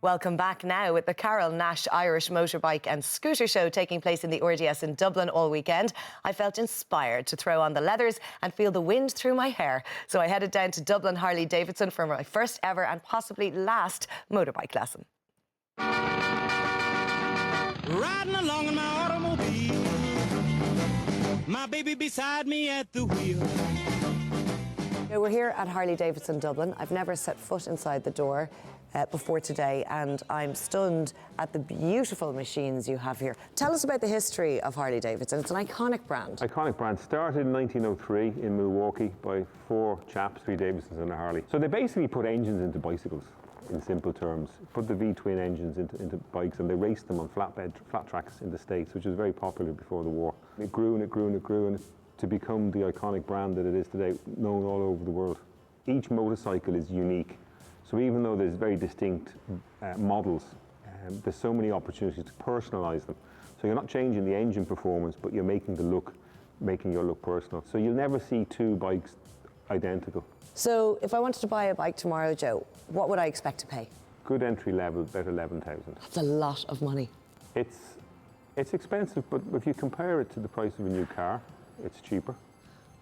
Welcome back now with the Carol Nash Irish Motorbike and Scooter Show taking place in the RDS in Dublin all weekend. I felt inspired to throw on the leathers and feel the wind through my hair. So I headed down to Dublin Harley Davidson for my first ever and possibly last motorbike lesson. Riding along in my automobile, my baby beside me at the wheel. We're here at Harley Davidson Dublin. I've never set foot inside the door before today, and I'm stunned at the beautiful machines you have here. Tell us about the history of Harley Davidson. It's an iconic brand. Iconic brand. Started in 1903 in Milwaukee by four chaps, three Davidsons and a Harley. So they basically put engines into bicycles, in simple terms. Put the V-twin engines into bikes, and they raced them on flat tracks in the States, which was very popular before the war. It grew and it grew and it grew, and to become the iconic brand that it is today, known all over the world. Each motorcycle is unique. So even though there's very distinct models, there's so many opportunities to personalize them. So you're not changing the engine performance, but you're making your look personal. So you'll never see two bikes identical. So if I wanted to buy a bike tomorrow, Joe, what would I expect to pay? Good entry level, about 11,000. That's a lot of money. It's expensive, but if you compare it to the price of a new car, it's cheaper.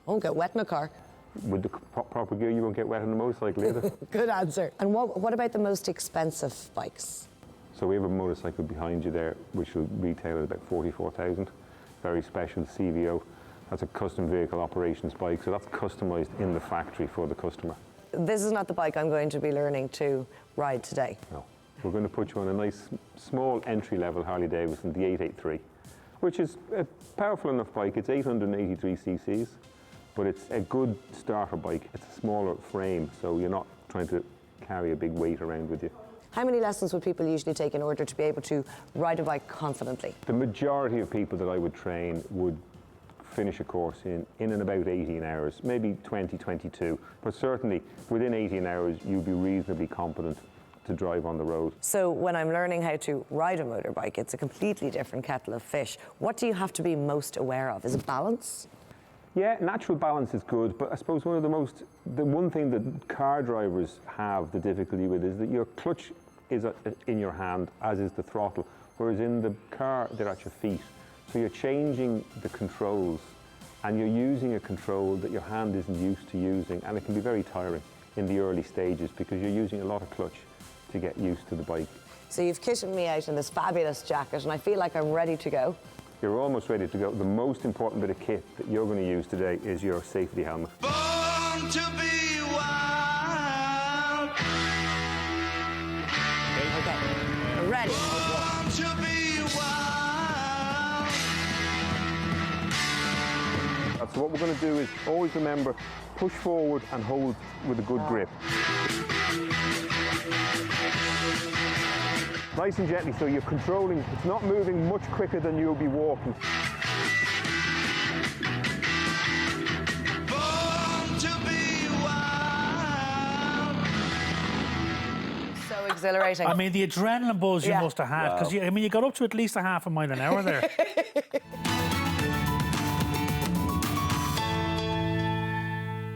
I won't get wet in a car. With the proper gear, you won't get wet on a motorcycle either. Good answer. And what about the most expensive bikes? So we have a motorcycle behind you there, which will retail at about 44,000. Very special CVO. That's a custom vehicle operations bike, so that's customised in the factory for the customer. This is not the bike I'm going to be learning to ride today. No. We're going to put you on a nice, small entry-level Harley Davidson, the 883, which is a powerful enough bike. It's 883 cc's. But it's a good starter bike. It's a smaller frame, so you're not trying to carry a big weight around with you. How many lessons would people usually take in order to be able to ride a bike confidently? The majority of people that I would train would finish a course in and about 18 hours, maybe 20, 22. But certainly within 18 hours, you'd be reasonably competent to drive on the road. So when I'm learning how to ride a motorbike, it's a completely different kettle of fish. What do you have to be most aware of? Is it balance? Yeah, natural balance is good, but I suppose the one thing that car drivers have the difficulty with is that your clutch is in your hand, as is the throttle, whereas in the car, they're at your feet. So you're changing the controls, and you're using a control that your hand isn't used to using, and it can be very tiring in the early stages because you're using a lot of clutch to get used to the bike. So you've kitted me out in this fabulous jacket, and I feel like I'm ready to go. You're almost ready to go. The most important bit of kit that you're going to use today is your safety helmet. Born to be wild. Okay, we're ready. Born to be wild. So what we're going to do is always remember, push forward and hold with a good grip. Nice and gently, so you're controlling, it's not moving much quicker than you'll be walking. Born to be wild. So exhilarating. I mean, the adrenaline buzz you must have had, because you got up to at least a half a mile an hour there.